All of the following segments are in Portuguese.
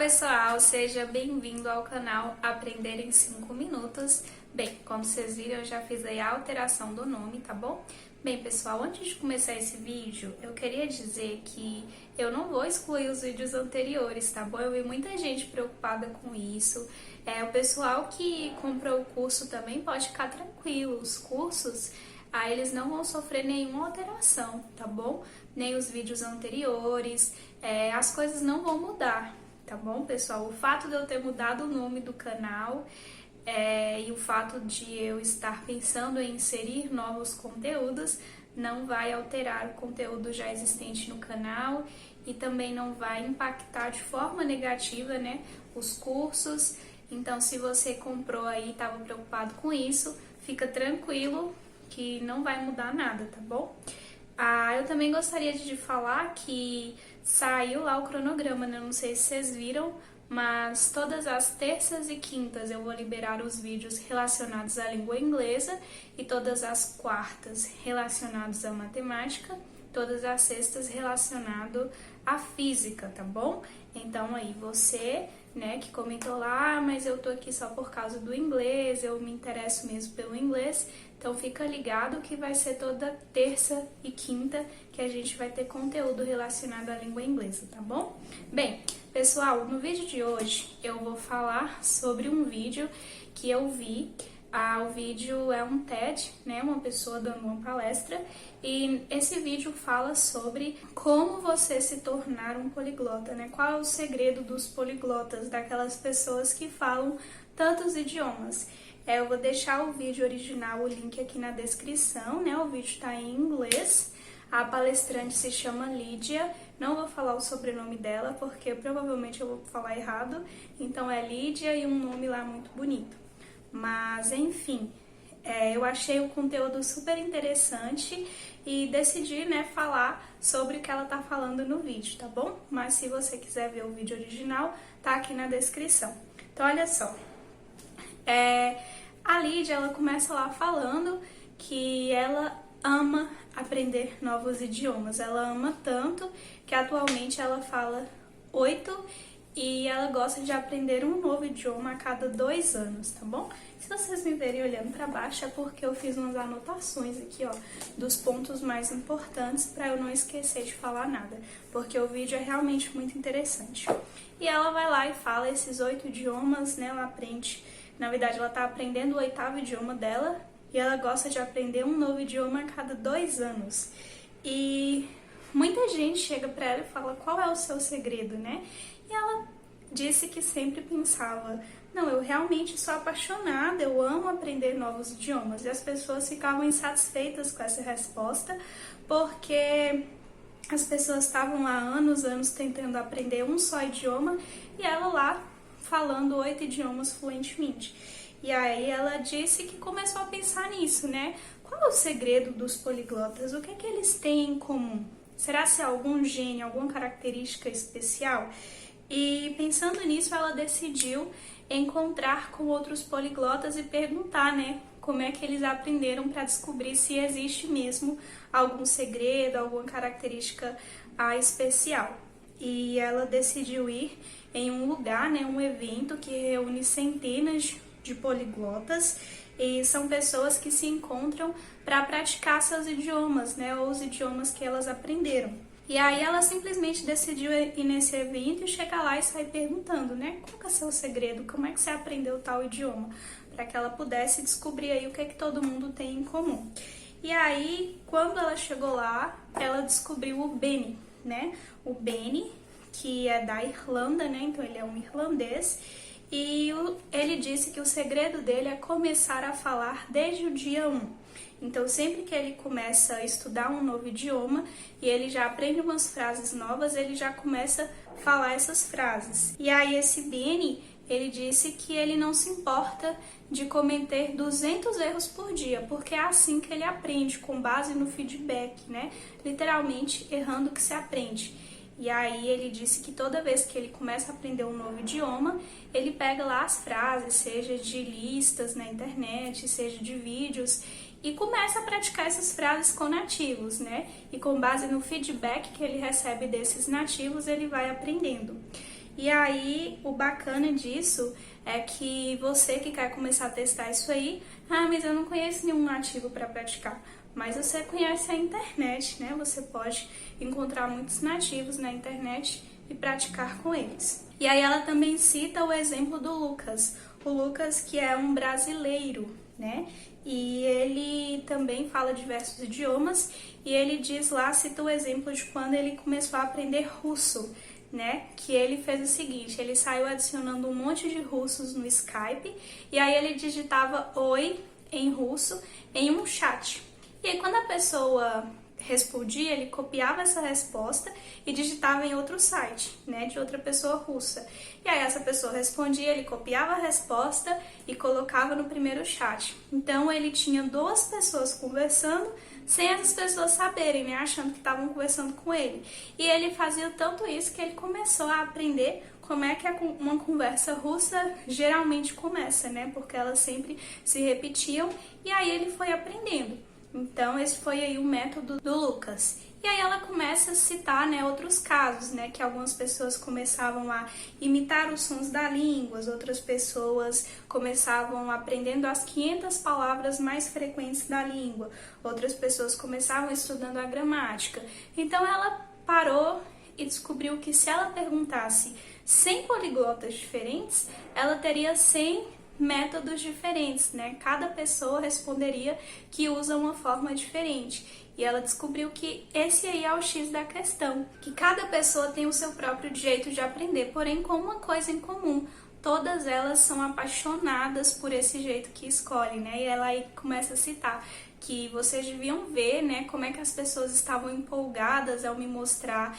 pessoal, seja bem-vindo ao canal Aprender em 5 Minutos. Bem, como vocês viram, eu já fiz aí a alteração do nome, tá bom? Bem, pessoal, antes de começar esse vídeo, eu queria dizer que eu não vou excluir os vídeos anteriores, tá bom? Eu vi muita gente preocupada com isso. O pessoal que comprou o curso também pode ficar tranquilo, os cursos, eles não vão sofrer nenhuma alteração, tá bom? Nem os vídeos anteriores, as coisas não vão mudar, tá bom, pessoal? O fato de eu ter mudado o nome do canal e o fato de eu estar pensando em inserir novos conteúdos não vai alterar o conteúdo já existente no canal e também não vai impactar de forma negativa, né, os cursos. Então, se você comprou aí e estava preocupado com isso, fica tranquilo que não vai mudar nada, tá bom? Eu também gostaria de falar que saiu lá o cronograma, né? Não sei se vocês viram, mas todas as terças e quintas eu vou liberar os vídeos relacionados à língua inglesa e todas as quartas relacionados à matemática, todas as sextas relacionado à física, tá bom? Então aí você, né, que comentou lá, mas eu tô aqui só por causa do inglês, eu me interesso mesmo pelo inglês, então fica ligado que vai ser toda terça e quinta que a gente vai ter conteúdo relacionado à língua inglesa, tá bom? Bem, pessoal, no vídeo de hoje eu vou falar sobre um vídeo que eu vi. O vídeo é um TED, né, uma pessoa dando uma palestra, e esse vídeo fala sobre como você se tornar um poliglota, né? Qual é o segredo dos poliglotas, daquelas pessoas que falam tantos idiomas. Eu vou deixar o vídeo original, o link aqui na descrição, né? O vídeo tá em inglês. A palestrante se chama Lídia, não vou falar o sobrenome dela porque provavelmente eu vou falar errado, então é Lídia e um nome lá muito bonito. Mas, enfim, eu achei o conteúdo super interessante e decidi, né, falar sobre o que ela tá falando no vídeo, tá bom? Mas se você quiser ver o vídeo original, tá aqui na descrição. Então, olha só. A Lídia, ela começa lá falando que ela ama aprender novos idiomas. Ela ama tanto que atualmente ela fala 8 e ela gosta de aprender um novo idioma a cada 2 anos, tá bom? Se vocês me verem olhando para baixo é porque eu fiz umas anotações aqui, ó, dos pontos mais importantes para eu não esquecer de falar nada, porque o vídeo é realmente muito interessante. E ela vai lá e fala esses 8 idiomas, né? Ela aprende, na verdade ela tá aprendendo o 8º idioma dela e ela gosta de aprender um novo idioma a cada 2 anos. E muita gente chega para ela e fala: qual é o seu segredo, né? E ela disse que sempre pensava: não, eu realmente sou apaixonada, eu amo aprender novos idiomas. E as pessoas ficavam insatisfeitas com essa resposta, porque as pessoas estavam há anos tentando aprender um só idioma e ela lá falando 8 idiomas fluentemente. E aí ela disse que começou a pensar nisso, né? Qual é o segredo dos poliglotas? O que é que eles têm em comum? Será se há algum gene, alguma característica especial? E pensando nisso, ela decidiu encontrar com outros poliglotas e perguntar, né, como é que eles aprenderam, para descobrir se existe mesmo algum segredo, alguma característica especial. E ela decidiu ir em um lugar, né, um evento que reúne centenas de poliglotas e são pessoas que se encontram para praticar seus idiomas, né, ou os idiomas que elas aprenderam. E aí ela simplesmente decidiu ir nesse evento e chegar lá e sair perguntando, né, qual que é o seu segredo, como é que você aprendeu tal idioma, para que ela pudesse descobrir aí o que é que todo mundo tem em comum. E aí, quando ela chegou lá, ela descobriu o Benny, né, o Benny, que é da Irlanda, né, então ele é um irlandês, e ele disse que o segredo dele é começar a falar desde o dia 1. Então, sempre que ele começa a estudar um novo idioma e ele já aprende umas frases novas, ele já começa a falar essas frases. E aí esse Benny, ele disse que ele não se importa de cometer 200 erros por dia, porque é assim que ele aprende, com base no feedback, né? Literalmente, errando que se aprende. E aí ele disse que toda vez que ele começa a aprender um novo idioma, ele pega lá as frases, seja de listas na internet, seja de vídeos, e começa a praticar essas frases com nativos, né? E com base no feedback que ele recebe desses nativos, ele vai aprendendo. E aí, o bacana disso é que você que quer começar a testar isso aí, mas eu não conheço nenhum nativo para praticar. Mas você conhece a internet, né? Você pode encontrar muitos nativos na internet e praticar com eles. E aí ela também cita o exemplo do Lucas. O Lucas, que é um brasileiro, né? E ele também fala diversos idiomas e ele diz lá, cita o exemplo de quando ele começou a aprender russo, né? Que ele fez o seguinte, ele saiu adicionando um monte de russos no Skype e aí ele digitava oi em russo em um chat. E aí quando a pessoa respondia, ele copiava essa resposta e digitava em outro site, né, de outra pessoa russa. E aí essa pessoa respondia, ele copiava a resposta e colocava no primeiro chat. Então ele tinha duas pessoas conversando sem essas pessoas saberem, né, achando que estavam conversando com ele. E ele fazia tanto isso que ele começou a aprender como é que uma conversa russa geralmente começa, né, porque elas sempre se repetiam e aí ele foi aprendendo. Então, esse foi aí o método do Lucas. E aí ela começa a citar, né, outros casos, né, que algumas pessoas começavam a imitar os sons da língua, outras pessoas começavam aprendendo as 500 palavras mais frequentes da língua, outras pessoas começavam estudando a gramática. Então, ela parou e descobriu que se ela perguntasse 100 poliglotas diferentes, ela teria 100 métodos diferentes, né? Cada pessoa responderia que usa uma forma diferente. E ela descobriu que esse aí é o X da questão, que cada pessoa tem o seu próprio jeito de aprender, porém com uma coisa em comum. Todas elas são apaixonadas por esse jeito que escolhem, né? E ela aí começa a citar que vocês deviam ver, né, como é que as pessoas estavam empolgadas ao me mostrar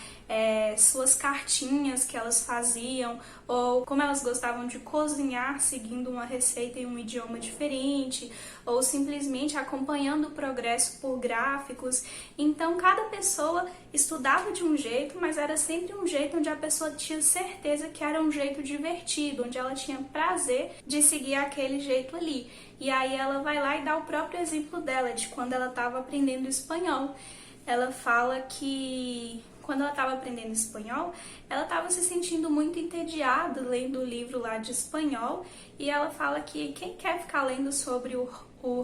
suas cartinhas que elas faziam, ou como elas gostavam de cozinhar seguindo uma receita em um idioma diferente, ou simplesmente acompanhando o progresso por gráficos. Então, cada pessoa estudava de um jeito, mas era sempre um jeito onde a pessoa tinha certeza que era um jeito divertido, onde ela tinha prazer de seguir aquele jeito ali. E aí ela vai lá e dá o próprio exemplo dela, de quando ela estava aprendendo espanhol. Ela fala que quando ela estava aprendendo espanhol, ela estava se sentindo muito entediada lendo o livro lá de espanhol, e ela fala que quem quer ficar lendo sobre o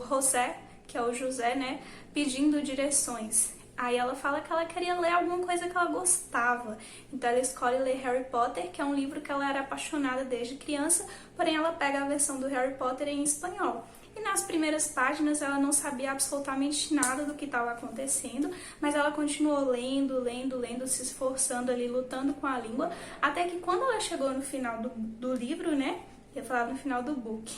José, que é o José, né, pedindo direções. Aí ela fala que ela queria ler alguma coisa que ela gostava. Então ela escolhe ler Harry Potter, que é um livro que ela era apaixonada desde criança, porém ela pega a versão do Harry Potter em espanhol. E nas primeiras páginas ela não sabia absolutamente nada do que estava acontecendo, mas ela continuou lendo, se esforçando ali, lutando com a língua, até que quando ela chegou no final do livro, né, ia falar no final do book,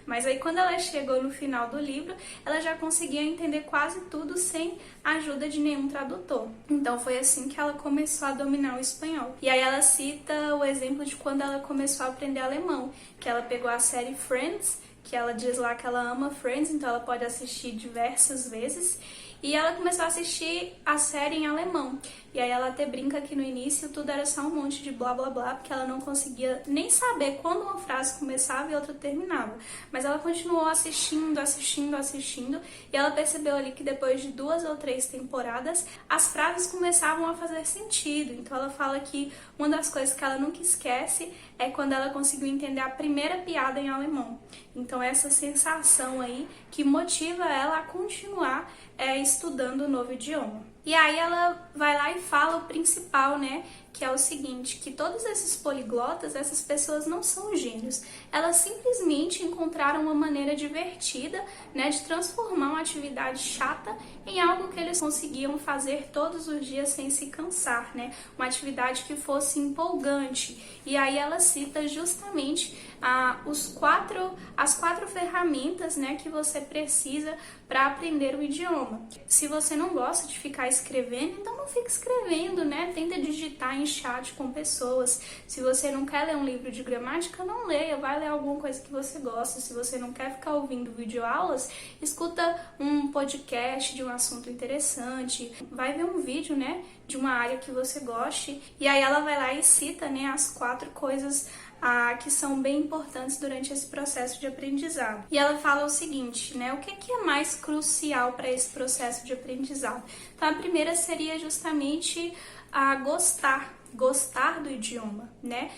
mas aí quando ela chegou no final do livro, ela já conseguia entender quase tudo sem a ajuda de nenhum tradutor. Então foi assim que ela começou a dominar o espanhol. E aí ela cita o exemplo de quando ela começou a aprender alemão, que ela pegou a série Friends, que ela diz lá que ela ama Friends, então ela pode assistir diversas vezes. E ela começou a assistir a série em alemão. E aí ela até brinca que no início tudo era só um monte de blá blá blá, porque ela não conseguia nem saber quando uma frase começava e outra terminava. Mas ela continuou assistindo, e ela percebeu ali que depois de 2 ou 3 temporadas, as frases começavam a fazer sentido. Então ela fala que uma das coisas que ela nunca esquece é quando ela conseguiu entender a primeira piada em alemão. Então essa sensação aí que motiva ela a continuar estudando o novo idioma. E aí ela vai lá e fala o principal, né? Que é o seguinte, que todos esses poliglotas, essas pessoas não são gênios. Elas simplesmente encontraram uma maneira divertida, né, de transformar uma atividade chata em algo que eles conseguiam fazer todos os dias sem se cansar, né? Uma atividade que fosse empolgante. E aí ela cita justamente as 4 ferramentas, né, que você precisa para aprender o idioma. Se você não gosta de ficar escrevendo, então não fica escrevendo, né? Tenta digitar em chat com pessoas. Se você não quer ler um livro de gramática, não leia, vai ler alguma coisa que você gosta. Se você não quer ficar ouvindo videoaulas, escuta um podcast de um assunto interessante, vai ver um vídeo, né, de uma área que você goste. E aí ela vai lá e cita, né, as 4 coisas que são bem importantes durante esse processo de aprendizado. E ela fala o seguinte, né, o que é mais crucial para esse processo de aprendizado? Então a primeira seria justamente gostar, gostar do idioma, né?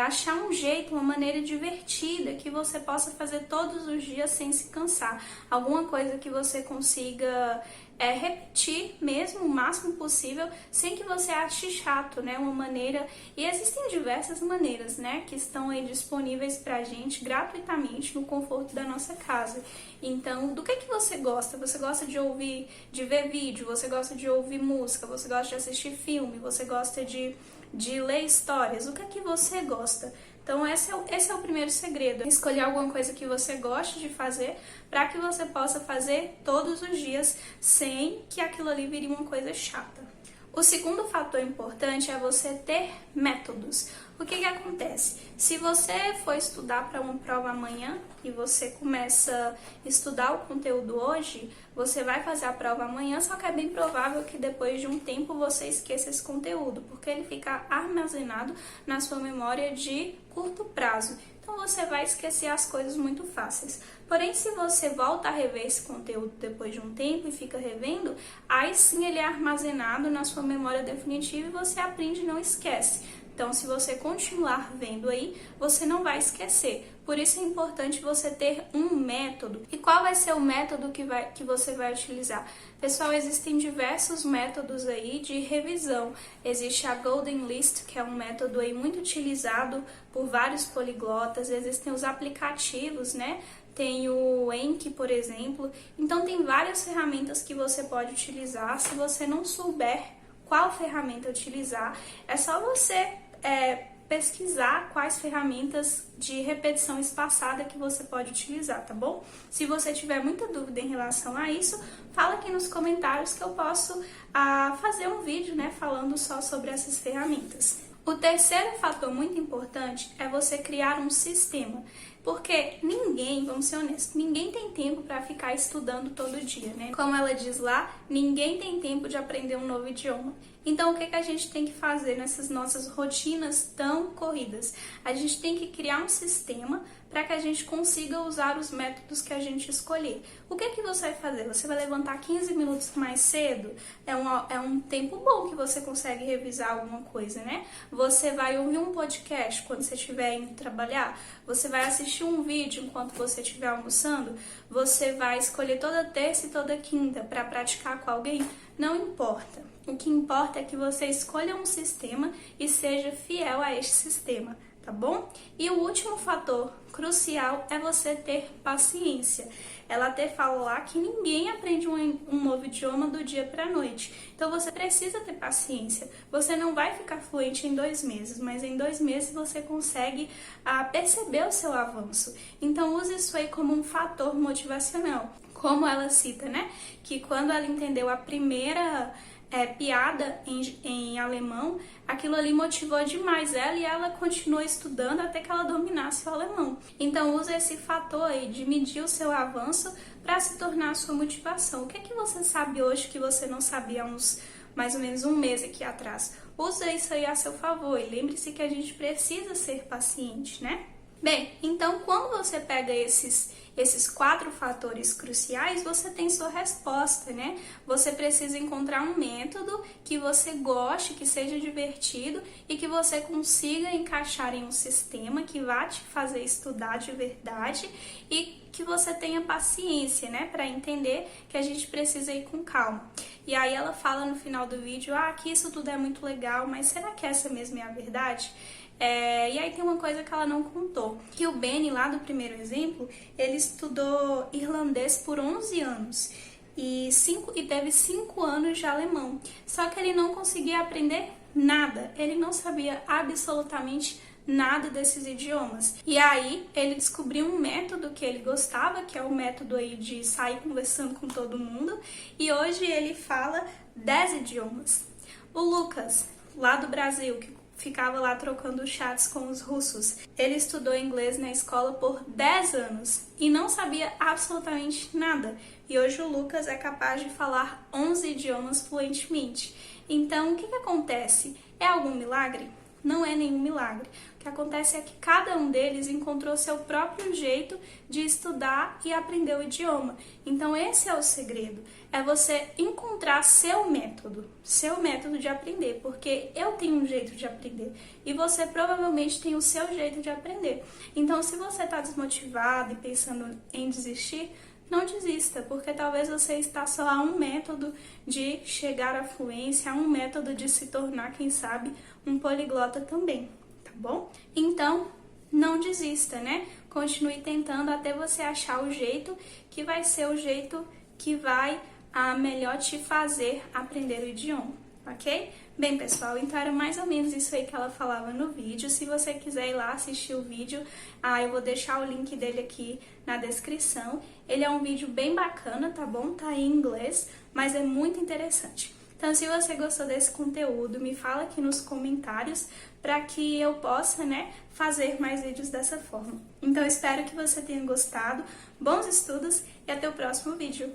Achar um jeito, uma maneira divertida que você possa fazer todos os dias sem se cansar. Alguma coisa que você consiga repetir mesmo o máximo possível sem que você ache chato, né? Uma maneira, e existem diversas maneiras, né, que estão aí disponíveis pra gente gratuitamente no conforto da nossa casa. Então, do que você gosta? Você gosta de ver vídeo, você gosta de ouvir música, você gosta de assistir filme, você gosta de ler histórias, o que você gosta? Então esse é o primeiro segredo, escolher alguma coisa que você goste de fazer para que você possa fazer todos os dias sem que aquilo ali vire uma coisa chata. O segundo fator importante é você ter métodos. O que acontece? Se você for estudar para uma prova amanhã e você começa a estudar o conteúdo hoje, você vai fazer a prova amanhã, só que é bem provável que depois de um tempo você esqueça esse conteúdo, porque ele fica armazenado na sua memória de curto prazo. Então você vai esquecer as coisas muito fáceis. Porém, se você volta a rever esse conteúdo depois de um tempo e fica revendo, aí sim ele é armazenado na sua memória definitiva e você aprende e não esquece. Então, se você continuar vendo aí, você não vai esquecer. Por isso é importante você ter um método. E qual vai ser o método que você vai utilizar? Pessoal, existem diversos métodos aí de revisão. Existe a Golden List, que é um método aí muito utilizado por vários poliglotas. Existem os aplicativos, né? Tem o Anki, por exemplo. Então, tem várias ferramentas que você pode utilizar. Se você não souber qual ferramenta utilizar, é só você pesquisar quais ferramentas de repetição espaçada que você pode utilizar, tá bom? Se você tiver muita dúvida em relação a isso, fala aqui nos comentários que eu posso fazer um vídeo, né, falando só sobre essas ferramentas. O terceiro fator muito importante é você criar um sistema, porque ninguém, vamos ser honestos, ninguém tem tempo para ficar estudando todo dia, né? Como ela diz lá, ninguém tem tempo de aprender um novo idioma. Então, o que a gente tem que fazer nessas nossas rotinas tão corridas? A gente tem que criar um sistema para que a gente consiga usar os métodos que a gente escolher. O que você vai fazer? Você vai levantar 15 minutos mais cedo? É um tempo bom que você consegue revisar alguma coisa, né? Você vai ouvir um podcast quando você estiver indo trabalhar? Você vai assistir um vídeo enquanto você estiver almoçando? Você vai escolher toda terça e toda quinta para praticar com alguém? Não importa. O que importa é que você escolha um sistema e seja fiel a este sistema, tá bom? E o último fator crucial é você ter paciência. Ela até fala lá que ninguém aprende um novo idioma do dia para a noite. Então você precisa ter paciência. Você não vai ficar fluente em 2 meses, mas em 2 meses você consegue perceber o seu avanço. Então use isso aí como um fator motivacional. Como ela cita, né? Que quando ela entendeu a primeira piada em alemão, aquilo ali motivou demais ela e ela continuou estudando até que ela dominasse o alemão. Então use esse fator aí de medir o seu avanço para se tornar a sua motivação. O que é que você sabe hoje que você não sabia há mais ou menos um mês aqui atrás? Use isso aí a seu favor e lembre-se que a gente precisa ser paciente, né? Bem, então quando você pega esses 4 fatores cruciais, você tem sua resposta, né? Você precisa encontrar um método que você goste, que seja divertido e que você consiga encaixar em um sistema que vá te fazer estudar de verdade e que você tenha paciência, né? Para entender que a gente precisa ir com calma. E aí ela fala no final do vídeo, que isso tudo é muito legal, mas será que essa mesmo é a verdade? E aí tem uma coisa que ela não contou, que o Benny, lá do primeiro exemplo, ele estudou irlandês por 11 anos e teve 5 anos de alemão, só que ele não conseguia aprender nada, ele não sabia absolutamente nada desses idiomas. E aí ele descobriu um método que ele gostava, que é o método aí de sair conversando com todo mundo, e hoje ele fala 10 idiomas. O Lucas, lá do Brasil, que ficava lá trocando chats com os russos. Ele estudou inglês na escola por 10 anos e não sabia absolutamente nada. E hoje o Lucas é capaz de falar 11 idiomas fluentemente. Então, o que acontece? É algum milagre? não é nenhum milagre. O que acontece é que cada um deles encontrou seu próprio jeito de estudar e aprender o idioma. Então esse é o segredo, é você encontrar seu método de aprender, porque eu tenho um jeito de aprender e você provavelmente tem o seu jeito de aprender. Então se você está desmotivado e pensando em desistir, não desista, porque talvez você está só a um método de chegar à fluência, a um método de se tornar, quem sabe, um poliglota também, tá bom? Então, não desista, né? Continue tentando até você achar o jeito que vai ser o jeito que vai melhor te fazer aprender o idioma, ok? Bem, pessoal, então era mais ou menos isso aí que ela falava no vídeo. Se você quiser ir lá assistir o vídeo, eu vou deixar o link dele aqui na descrição. Ele é um vídeo bem bacana, tá bom? Tá em inglês, mas é muito interessante. Então, se você gostou desse conteúdo, me fala aqui nos comentários para que eu possa, né, fazer mais vídeos dessa forma. Então, espero que você tenha gostado. Bons estudos e até o próximo vídeo.